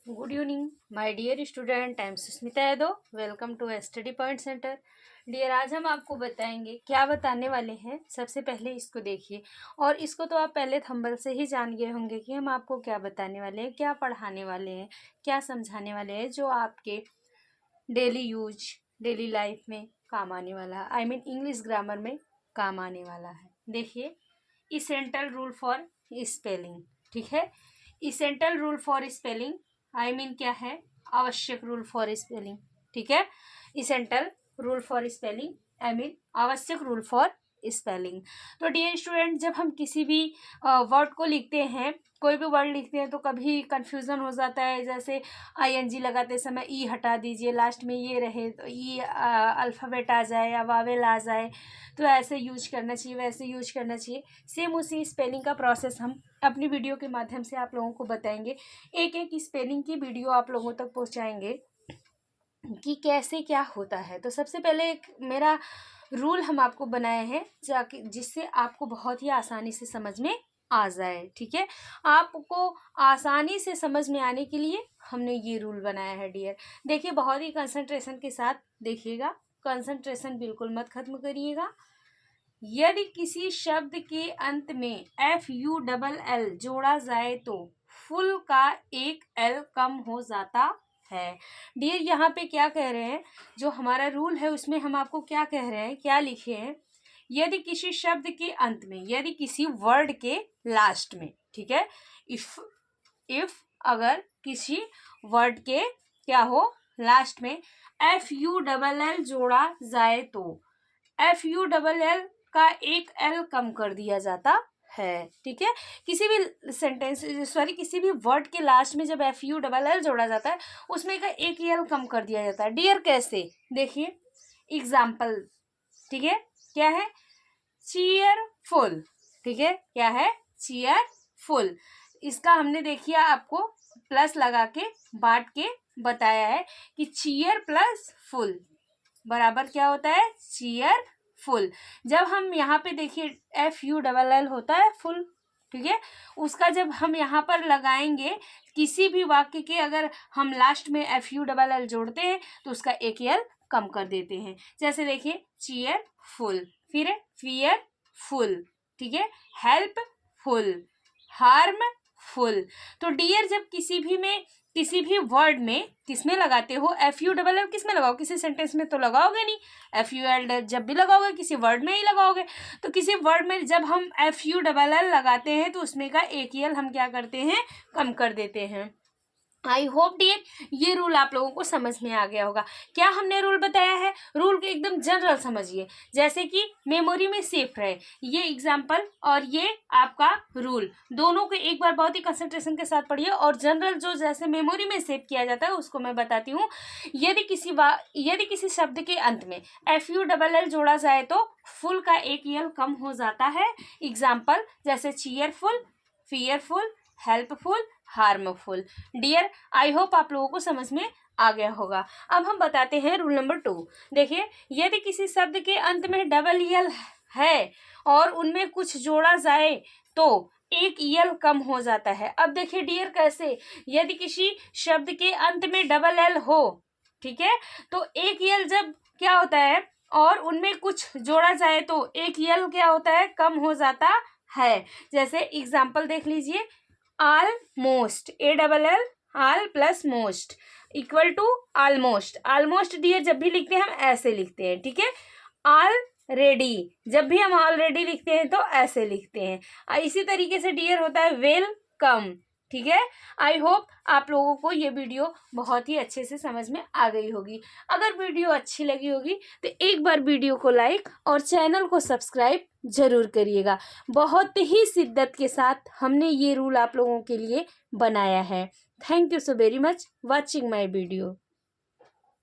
Good evening my dear student, I am Susmita Yadav. Welcome to study point centre. Dear, आज हम आपको बताएंगे, क्या बताने वाले हैं। सबसे पहले इसको देखिए, और इसको तो आप पहले थंबनेल से ही जान गए होंगे कि हम आपको क्या बताने वाले हैं, क्या पढ़ाने वाले हैं, क्या समझाने वाले हैं, जो आपके डेली यूज, डेली लाइफ में काम आने वाला है। आई मीन इंग्लिश ग्रामर में काम आने वाला है। देखिए, इसेंशियल रूल फॉर स्पेलिंग, ठीक है। Essential rule for spelling I mean क्या है, आवश्यक रूल फॉर स्पेलिंग, ठीक है। Essential rule for spelling I mean आवश्यक रूल फॉर स्पेलिंग। तो डियर स्टूडेंट, जब हम किसी भी वर्ड को लिखते हैं, कोई भी वर्ड लिखते हैं, तो कभी कंफ्यूजन हो जाता है। जैसे आईएनजी लगाते समय ई हटा दीजिए, लास्ट में ये रहे तो ई अल्फ़ाबेट आ जाए या वावेल आ जाए, तो ऐसे यूज करना चाहिए, वैसे यूज करना चाहिए। सेम उसी स्पेलिंग का प्रोसेस हम अपनी वीडियो के माध्यम से आप लोगों को बताएंगे। एक एक स्पेलिंग की वीडियो आप लोगों तक पहुंचाएंगे कि कैसे क्या होता है। तो सबसे पहले एक मेरा रूल हम आपको बनाए हैं, जाके जिससे आपको बहुत ही आसानी से समझ में आ जाए, ठीक है। आपको आसानी से समझ में आने के लिए हमने ये रूल बनाया है डियर। देखिए, बहुत ही कंसंट्रेशन के साथ देखिएगा, कंसंट्रेशन बिल्कुल मत खत्म करिएगा। यदि किसी शब्द के अंत में FULL जोड़ा जाए तो फुल का एक L कम हो जाता है। डियर, यहाँ पे क्या कह रहे हैं, जो हमारा रूल है उसमें हम आपको क्या कह रहे हैं, क्या लिखे हैं। यदि किसी शब्द के अंत में, यदि किसी वर्ड के लास्ट में, ठीक है, इफ अगर किसी वर्ड के क्या हो, लास्ट में FULL जोड़ा जाए तो FULL का एक L कम कर दिया जाता है, ठीक है। किसी भी सेंटेंस, सॉरी, किसी भी वर्ड के लास्ट में जब FULL जोड़ा जाता है, उसमें का एक L कम कर दिया जाता है। डियर, कैसे, देखिए एग्जाम्पल, ठीक है। क्या है, चीयरफुल, ठीक है। क्या है, चीयरफुल। इसका हमने देखिए आपको प्लस लगा के बांट के बताया है कि चीयर प्लस फुल बराबर क्या होता है, चीयरफुल। जब हम यहाँ पे देखिए FULL होता है फुल, ठीक है। उसका जब हम यहाँ पर लगाएंगे, किसी भी वाक्य के अगर हम लास्ट में FULL जोड़ते हैं तो उसका एक L कम कर देते हैं। जैसे देखिए, चीयरफुल, फिर फियरफुल, ठीक है, हेल्पफुल, हार्मफुल। तो डियर, जब किसी भी वर्ड में किसमें लगाते हो FULL, किस में लगाओ, किसी सेंटेंस में तो लगाओगे नहीं। FUL जब भी लगाओगे किसी वर्ड में ही लगाओगे। तो किसी वर्ड में जब हम FULL लगाते हैं तो उसमें का एक L हम क्या करते हैं, कम कर देते हैं। आई होप डियर ये रूल आप लोगों को समझ में आ गया होगा। क्या हमने रूल बताया है, रूल के एकदम जनरल समझिए, जैसे कि मेमोरी में सेफ रहे, ये एग्जाम्पल और ये आपका रूल, दोनों को एक बार बहुत ही कंसंट्रेशन के साथ पढ़िए। और जनरल जो जैसे मेमोरी में सेव किया जाता है उसको मैं बताती हूँ। यदि किसी शब्द के अंत में FULL जोड़ा जाए तो फुल का एक L कम हो जाता है। एग्जाम्पल जैसे cheerful, fearful, helpful, harmful. Dear, I hope आप लोगों को समझ में आ गया होगा। अब हम बताते हैं रूल नंबर 2। देखिए, यदि किसी शब्द के अंत में डबल L है और उनमें कुछ जोड़ा जाए तो एक L कम हो जाता है। अब देखिए डियर, कैसे, यदि किसी शब्द के अंत में डबल L हो, ठीक है, तो एक L जब क्या होता है और उनमें कुछ जोड़ा जाए तो एक L क्या होता है, कम हो जाता है। जैसे एग्जाम्पल देख लीजिए, almost, ALL, all plus most equal to almost. Almost dear जब भी लिखते हैं हम ऐसे लिखते हैं, ठीक है। ऑलरेडी जब भी हम ऑलरेडी लिखते हैं तो ऐसे लिखते हैं। इसी तरीके से डियर होता है वेलकम, ठीक है। आई होप आप लोगों को ये वीडियो बहुत ही अच्छे से समझ में आ गई होगी। अगर वीडियो अच्छी लगी होगी तो एक बार वीडियो को लाइक और चैनल को सब्सक्राइब जरूर करिएगा। बहुत ही शिद्दत के साथ हमने ये रूल आप लोगों के लिए बनाया है। Thank you so very much watching my video.